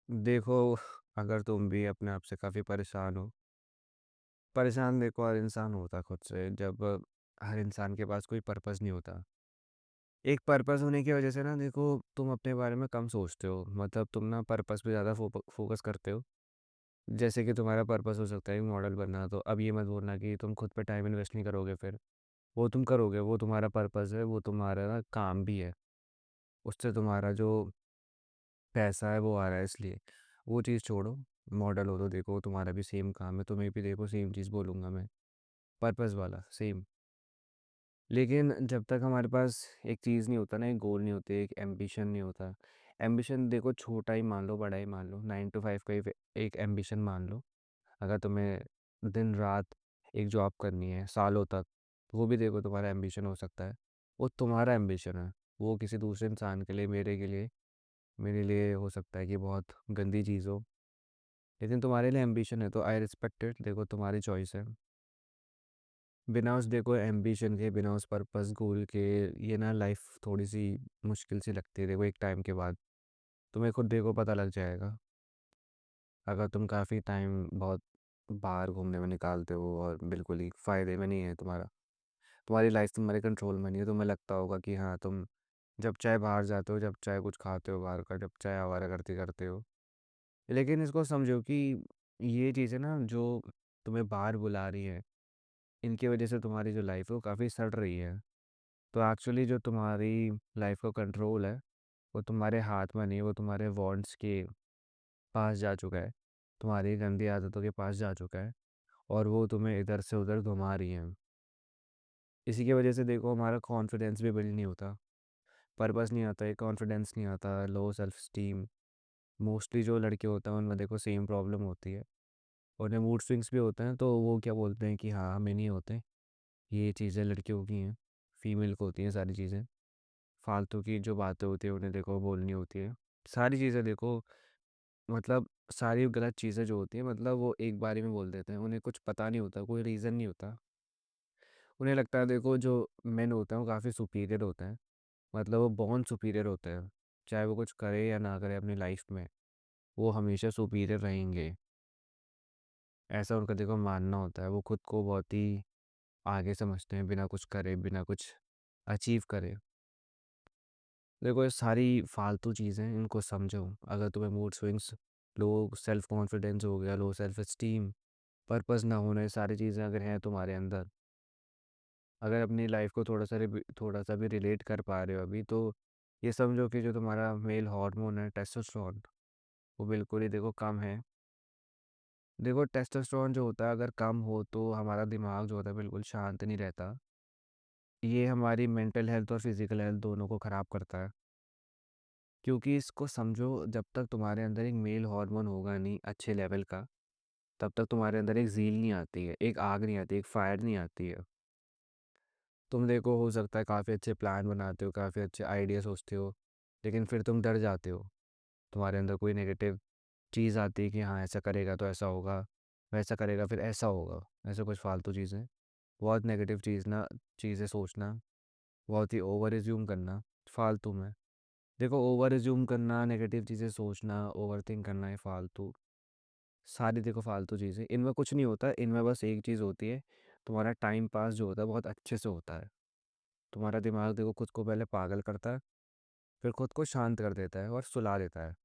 देखो, अगर तुम भी अपने आप से काफ़ी परेशान हो, परेशान देखो हर इंसान होता है खुद से जब हर इंसान के पास कोई पर्पस नहीं होता। एक पर्पस होने की वजह से ना देखो तुम अपने बारे में कम सोचते हो, मतलब तुम ना पर्पस पे ज़्यादा फोकस करते हो। जैसे कि तुम्हारा पर्पस हो सकता है मॉडल बनना, तो अब ये मत बोलना कि तुम खुद पे टाइम इन्वेस्ट नहीं करोगे। फिर वो तुम करोगे, वो तुम्हारा पर्पस है, वो तुम्हारा ना काम भी है। उससे तुम्हारा जो पैसा है वो आ रहा है, इसलिए वो चीज़ छोड़ो। मॉडल हो तो देखो तुम्हारा भी सेम काम है, तुम्हें भी देखो सेम चीज़ बोलूँगा मैं, पर्पस वाला सेम। लेकिन जब तक हमारे पास एक चीज़ नहीं होता ना, एक गोल नहीं होते, एक एम्बिशन नहीं होता। एम्बिशन देखो छोटा ही मान लो, बड़ा ही मान लो, 9 to 5 का एक एम्बिशन मान लो। अगर तुम्हें दिन रात एक जॉब करनी है सालों तक, तो वो भी देखो तुम्हारा एम्बिशन हो सकता है। वो तुम्हारा एम्बिशन है। वो किसी दूसरे इंसान के लिए, मेरे लिए हो सकता है कि बहुत गंदी चीज़ हो, लेकिन तुम्हारे लिए एम्बिशन है तो आई रिस्पेक्ट इट। देखो तुम्हारी चॉइस है। बिना उस देखो एम्बिशन के, बिना उस पर्पस गोल के ये ना लाइफ थोड़ी सी मुश्किल सी लगती है। देखो एक टाइम के बाद तुम्हें खुद देखो पता लग जाएगा। अगर तुम काफ़ी टाइम बहुत बाहर घूमने में निकालते हो और बिल्कुल ही फ़ायदे में नहीं है तुम्हारा, तुम्हारी लाइफ तुम्हारे कंट्रोल में नहीं है, तुम्हें लगता होगा कि हाँ तुम जब चाहे बाहर जाते हो, जब चाहे कुछ खाते हो बाहर का, जब चाहे आवारागर्दी करते हो। लेकिन इसको समझो कि ये चीज़ें ना जो तुम्हें बाहर बुला रही है, इनकी वजह से तुम्हारी जो लाइफ है वो काफ़ी सड़ रही है। तो एक्चुअली जो तुम्हारी लाइफ का कंट्रोल है वो तुम्हारे हाथ में नहीं, वो तुम्हारे वांट्स के पास जा चुका है, तुम्हारी गंदी आदतों के पास जा चुका है, और वो तुम्हें इधर से उधर घुमा रही हैं। इसी की वजह से देखो हमारा कॉन्फिडेंस भी बिल्ड नहीं होता, पर्पस नहीं आता है, कॉन्फिडेंस नहीं आता, लो सेल्फ स्टीम। मोस्टली जो लड़के होते हैं उनमें देखो सेम प्रॉब्लम होती है। उन्हें मूड स्विंग्स भी होते हैं, तो वो क्या बोलते हैं कि हाँ हमें नहीं होते, ये चीज़ें लड़कियों की हैं, फीमेल को होती हैं सारी चीज़ें। फालतू की जो बातें होती हैं उन्हें देखो बोलनी होती है। सारी चीज़ें देखो, मतलब सारी गलत चीज़ें जो होती हैं, मतलब वो एक बारी में बोल देते हैं, उन्हें कुछ पता नहीं होता, कोई रीज़न नहीं होता। उन्हें लगता है देखो जो मेन होते हैं वो काफ़ी सुपीरियर होते हैं, मतलब वो बॉर्न सुपीरियर होते हैं। चाहे वो कुछ करे या ना करे अपनी लाइफ में, वो हमेशा सुपीरियर रहेंगे। ऐसा उनका देखो मानना होता है। वो खुद को बहुत ही आगे समझते हैं बिना कुछ करे, बिना कुछ अचीव करे। देखो ये सारी फालतू चीज़ें, इनको समझो। अगर तुम्हें mood swings, low self confidence हो गया, लो सेल्फ एस्टीम, पर्पस ना होना, ये सारी चीज़ें अगर हैं तुम्हारे अंदर, अगर अपनी लाइफ को थोड़ा सा भी रिलेट कर पा रहे हो अभी, तो ये समझो कि जो तुम्हारा मेल हार्मोन है टेस्टोस्टेरोन, वो बिल्कुल ही देखो कम है। देखो टेस्टोस्टेरोन जो होता है अगर कम हो तो हमारा दिमाग जो होता है बिल्कुल शांत नहीं रहता। ये हमारी मेंटल हेल्थ और फिजिकल हेल्थ दोनों को ख़राब करता है। क्योंकि इसको समझो, जब तक तुम्हारे अंदर एक मेल हार्मोन होगा नहीं अच्छे लेवल का, तब तक तुम्हारे अंदर एक ज़ील नहीं आती है, एक आग नहीं आती, एक फायर नहीं आती है। तुम देखो हो सकता है काफ़ी अच्छे प्लान बनाते हो, काफ़ी अच्छे आइडिया सोचते हो, लेकिन फिर तुम डर जाते हो। तुम्हारे अंदर कोई नेगेटिव चीज़ आती है कि हाँ ऐसा करेगा तो ऐसा होगा, वैसा करेगा फिर ऐसा होगा, ऐसे कुछ फालतू चीज़ें। बहुत नेगेटिव चीज़ें सोचना, बहुत ही ओवर एज्यूम करना फालतू में। देखो ओवर एज्यूम करना, नेगेटिव चीज़ें सोचना, ओवर थिंक करना, ये फालतू सारी देखो फालतू चीज़ें, इनमें कुछ नहीं होता। इनमें बस एक चीज़ होती है, तुम्हारा टाइम पास जो होता है बहुत अच्छे से होता है। तुम्हारा दिमाग देखो खुद को पहले पागल करता है, फिर खुद को शांत कर देता है और सुला देता है।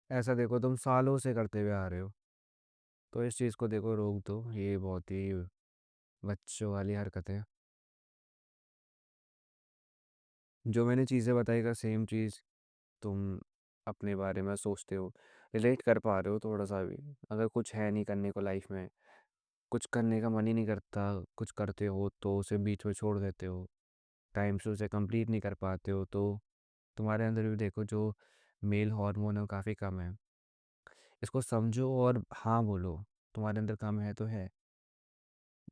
ऐसा देखो तुम सालों से करते हुए आ रहे हो, तो इस चीज़ को देखो रोक दो। ये बहुत ही बच्चों वाली हरकत है। जो मैंने चीज़ें बताई का सेम चीज़ तुम अपने बारे में सोचते हो, रिलेट कर पा रहे हो थोड़ा सा भी। अगर कुछ है नहीं करने को लाइफ में, कुछ करने का मन ही नहीं करता, कुछ करते हो तो उसे बीच में छोड़ देते हो, टाइम से उसे कंप्लीट नहीं कर पाते हो, तो तुम्हारे अंदर भी देखो जो मेल हार्मोन है वो काफ़ी कम है। इसको समझो और हाँ बोलो, तुम्हारे अंदर कम है तो है।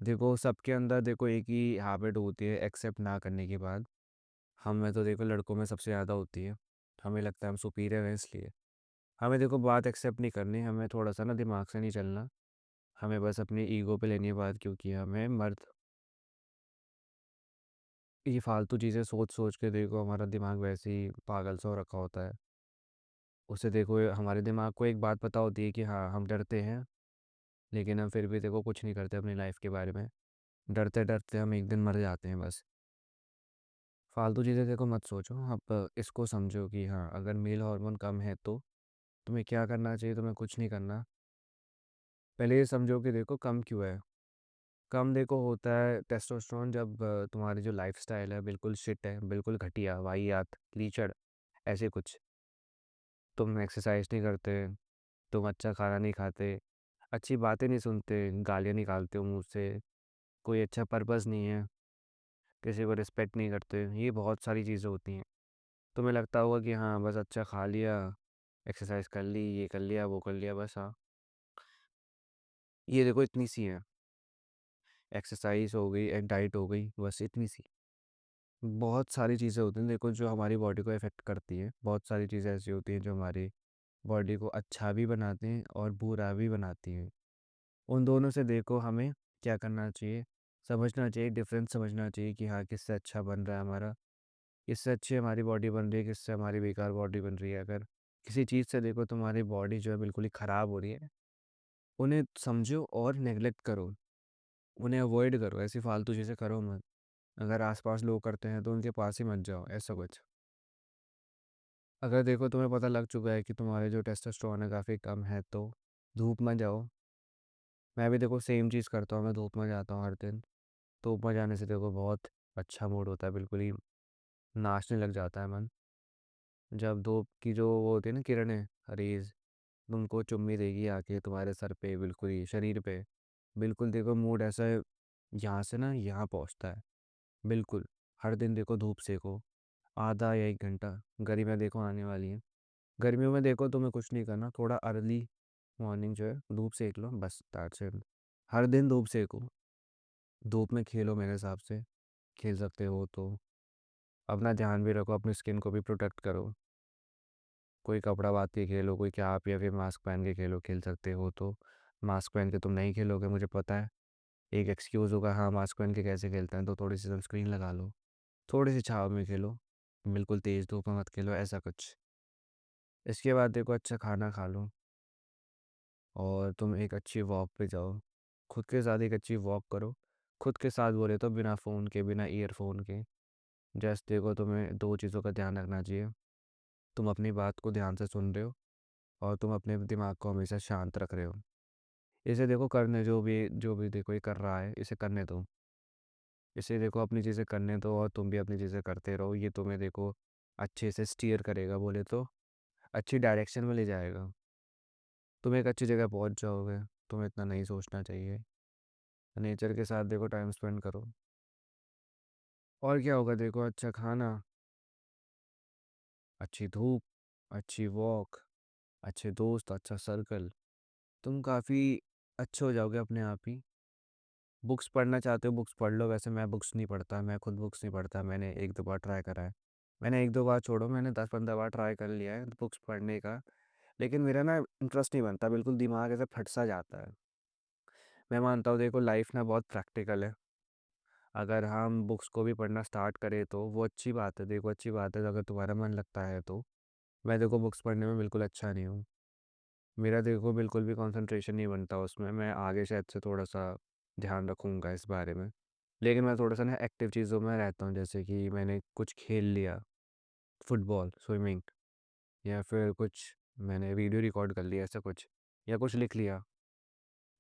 देखो सबके अंदर देखो एक ही हैबिट होती है एक्सेप्ट ना करने के बाद। हम में तो देखो लड़कों में सबसे ज़्यादा होती है। हमें लगता है हम सुपीरियर हैं इसलिए। हमें देखो बात एक्सेप्ट नहीं करनी, हमें थोड़ा सा ना दिमाग से नहीं चलना। हमें बस अपनी ईगो पे लेनी है बात, क्योंकि हमें मर्द ये फालतू चीज़ें सोच सोच के देखो हमारा दिमाग वैसे ही पागल सा हो रखा होता है। उससे देखो हमारे दिमाग को एक बात पता होती है कि हाँ हम डरते हैं, लेकिन हम फिर भी देखो कुछ नहीं करते अपनी लाइफ के बारे में। डरते डरते हम एक दिन मर जाते हैं बस। फालतू चीज़ें देखो मत सोचो, आप इसको समझो कि हाँ अगर मेल हार्मोन कम है तो तुम्हें क्या करना चाहिए, तुम्हें कुछ नहीं करना। पहले ये समझो कि देखो कम क्यों है। कम देखो होता है टेस्टोस्टेरोन जब तुम्हारी जो लाइफस्टाइल है बिल्कुल शिट है, बिल्कुल घटिया, वाहियात, कीचड़, ऐसे कुछ। तुम एक्सरसाइज नहीं करते, तुम अच्छा खाना नहीं खाते, अच्छी बातें नहीं सुनते, गालियाँ निकालते हो मुँह से, कोई अच्छा पर्पस नहीं है, किसी को रिस्पेक्ट नहीं करते, ये बहुत सारी चीज़ें होती हैं। तुम्हें लगता होगा कि हाँ बस अच्छा खा लिया, एक्सरसाइज कर ली, ये कर लिया, वो कर लिया, बस हाँ ये देखो इतनी सी है। एक्सरसाइज हो गई, डाइट हो गई, बस इतनी सी। बहुत सारी चीज़ें होती हैं देखो जो हमारी बॉडी को इफ़ेक्ट करती हैं। बहुत सारी चीज़ें ऐसी होती हैं जो हमारी बॉडी को अच्छा भी बनाती हैं और बुरा भी बनाती हैं। उन दोनों से देखो हमें क्या करना चाहिए, समझना चाहिए, डिफरेंस समझना चाहिए कि हाँ किससे अच्छा बन रहा है हमारा, किससे अच्छी हमारी बॉडी बन रही है, किससे हमारी बेकार बॉडी बन रही है। अगर किसी चीज़ से देखो तुम्हारी बॉडी जो है बिल्कुल ही ख़राब हो रही है, उन्हें समझो और नेगलेक्ट करो, उन्हें अवॉइड करो, ऐसी फालतू चीज़ें करो मत। अगर आसपास लोग करते हैं तो उनके पास ही मत जाओ, ऐसा कुछ। अगर देखो तुम्हें पता लग चुका है कि तुम्हारे जो टेस्टोस्टेरोन है काफ़ी कम है तो धूप में जाओ। मैं भी देखो सेम चीज़ करता हूँ, मैं धूप में जाता हूँ हर दिन। धूप में जाने से देखो बहुत अच्छा मूड होता है, बिल्कुल ही नाचने लग जाता है मन। जब धूप की जो वो होती है ना किरणें, रेज, तुमको चुम्मी देगी आके तुम्हारे सर पे, बिल्कुल ही शरीर पे, बिल्कुल देखो मूड ऐसा है, यहाँ से ना यहाँ पहुँचता है। बिल्कुल हर दिन देखो धूप सेको, आधा या 1 घंटा। गर्मियाँ देखो आने वाली हैं, गर्मियों में देखो तुम्हें कुछ नहीं करना, थोड़ा अर्ली मॉर्निंग जो है धूप सेक लो, बस दैट्स इट। हर दिन धूप सेको, धूप में खेलो मेरे हिसाब से, खेल सकते हो तो। अपना ध्यान भी रखो, अपनी स्किन को भी प्रोटेक्ट करो। कोई कपड़ा बांध के खेलो, कोई कैप या फिर मास्क पहन के खेलो, खेल सकते हो तो। मास्क पहन के तुम नहीं खेलोगे मुझे पता है, एक एक्सक्यूज़ होगा, हाँ मास्क पहन के कैसे खेलते हैं, तो थोड़ी सी सनस्क्रीन लगा लो, थोड़ी सी छाँव में खेलो, बिल्कुल तेज़ धूप में मत खेलो, ऐसा कुछ। इसके बाद देखो अच्छा खाना खा लो और तुम एक अच्छी वॉक पे जाओ, खुद के साथ एक अच्छी वॉक करो। खुद के साथ बोले तो बिना फ़ोन के, बिना ईयरफोन के। जस्ट देखो तुम्हें दो चीज़ों का ध्यान रखना चाहिए, तुम अपनी बात को ध्यान से सुन रहे हो और तुम अपने दिमाग को हमेशा शांत रख रहे हो। इसे देखो करने, जो भी देखो ये कर रहा है इसे करने दो, इसे देखो अपनी चीज़ें करने दो और तुम भी अपनी चीज़ें करते रहो। ये तुम्हें देखो अच्छे से स्टीयर करेगा, बोले तो अच्छी डायरेक्शन में ले जाएगा, तुम एक अच्छी जगह पहुंच जाओगे। तुम्हें इतना नहीं सोचना चाहिए, नेचर के साथ देखो टाइम स्पेंड करो। और क्या होगा देखो, अच्छा खाना, अच्छी धूप, अच्छी वॉक, अच्छे दोस्त, अच्छा सर्कल, तुम काफ़ी अच्छे हो जाओगे अपने आप ही। बुक्स पढ़ना चाहते हो बुक्स पढ़ लो, वैसे मैं बुक्स नहीं पढ़ता, मैं खुद बुक्स नहीं पढ़ता, मैंने एक दो बार ट्राई करा है। मैंने एक दो बार छोड़ो, मैंने 10-15 बार ट्राई कर लिया है बुक्स पढ़ने का, लेकिन मेरा ना इंटरेस्ट नहीं बनता, बिल्कुल दिमाग ऐसे फट सा जाता है। मैं मानता हूँ देखो लाइफ ना बहुत प्रैक्टिकल है, अगर हम बुक्स को भी पढ़ना स्टार्ट करें तो वो अच्छी बात है, देखो अच्छी बात है अगर तुम्हारा मन लगता है तो। मैं देखो बुक्स पढ़ने में बिल्कुल अच्छा नहीं हूँ, मेरा देखो बिल्कुल भी कंसंट्रेशन नहीं बनता उसमें। मैं आगे शायद से थोड़ा सा ध्यान रखूँगा इस बारे में, लेकिन मैं थोड़ा सा ना एक्टिव चीज़ों में रहता हूँ, जैसे कि मैंने कुछ खेल लिया, फुटबॉल, स्विमिंग, या फिर कुछ मैंने वीडियो रिकॉर्ड कर लिया, ऐसा कुछ, या कुछ लिख लिया।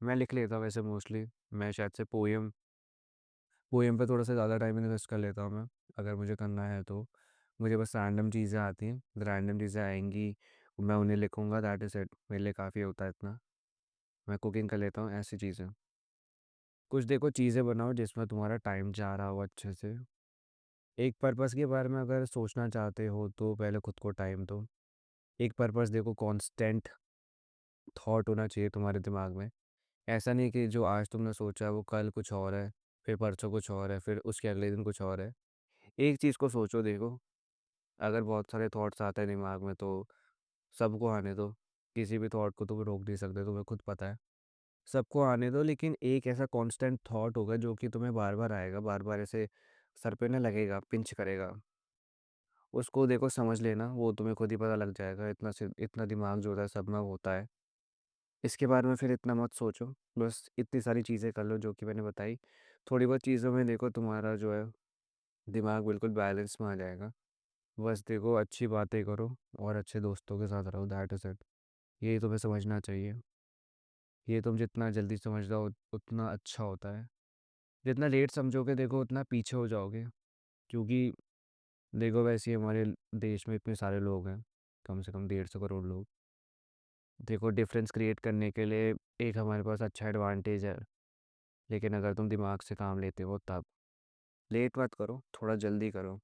मैं लिख लेता हूँ वैसे मोस्टली, मैं शायद से पोएम पोएम पे थोड़ा सा ज़्यादा टाइम इन्वेस्ट कर लेता हूँ मैं, अगर मुझे करना है तो। मुझे बस रैंडम चीज़ें आती हैं, रैंडम चीज़ें आएंगी, मैं उन्हें लिखूँगा, दैट इज़ इट, मेरे लिए काफ़ी होता है इतना। मैं कुकिंग कर लेता हूँ, ऐसी चीज़ें। कुछ देखो चीज़ें बनाओ जिसमें तुम्हारा टाइम जा रहा हो अच्छे से। एक पर्पस के बारे में अगर सोचना चाहते हो तो पहले खुद को टाइम दो। एक पर्पस देखो कांस्टेंट थॉट होना चाहिए तुम्हारे दिमाग में। ऐसा नहीं कि जो आज तुमने सोचा वो कल कुछ और है, फिर परसों कुछ और है, फिर उसके अगले दिन कुछ और है। एक चीज़ को सोचो देखो, अगर बहुत सारे थॉट्स आते हैं दिमाग में तो सबको आने दो, किसी भी थॉट को तुम रोक नहीं सकते, तुम्हें खुद पता है। सबको आने दो, लेकिन एक ऐसा कांस्टेंट थॉट होगा जो कि तुम्हें बार बार आएगा, बार बार ऐसे सर पे ना लगेगा, पिंच करेगा, उसको देखो समझ लेना, वो तुम्हें खुद ही पता लग जाएगा। इतना दिमाग जो होता है सब में होता है। इसके बारे में फिर इतना मत सोचो। बस इतनी सारी चीज़ें कर लो जो कि मैंने बताई। थोड़ी बहुत चीज़ों में देखो तुम्हारा जो है दिमाग बिल्कुल बैलेंस में आ जाएगा। बस देखो अच्छी बातें करो और अच्छे दोस्तों के साथ रहो, दैट इज़ इट। यही तुम्हें समझना चाहिए। ये तुम जितना जल्दी समझ जाओ उतना अच्छा होता है। जितना लेट समझोगे देखो उतना पीछे हो जाओगे। क्योंकि देखो वैसे ही हमारे देश में इतने सारे लोग हैं, कम से कम 150 करोड़ लोग। देखो डिफरेंस क्रिएट करने के लिए एक हमारे पास अच्छा एडवांटेज है। लेकिन अगर तुम दिमाग से काम लेते हो तब लेट मत करो, थोड़ा जल्दी करो।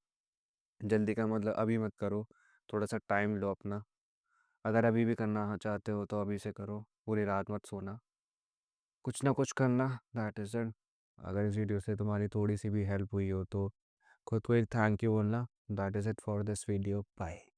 जल्दी का मतलब अभी मत करो, थोड़ा सा टाइम लो अपना। अगर अभी भी करना चाहते हो तो अभी से करो, पूरी रात मत सोना, कुछ ना कुछ करना, दैट इज़ इट। अगर इस वीडियो से तुम्हारी थोड़ी सी भी हेल्प हुई हो तो खुद को एक थैंक यू बोलना। That is it for this video, bye.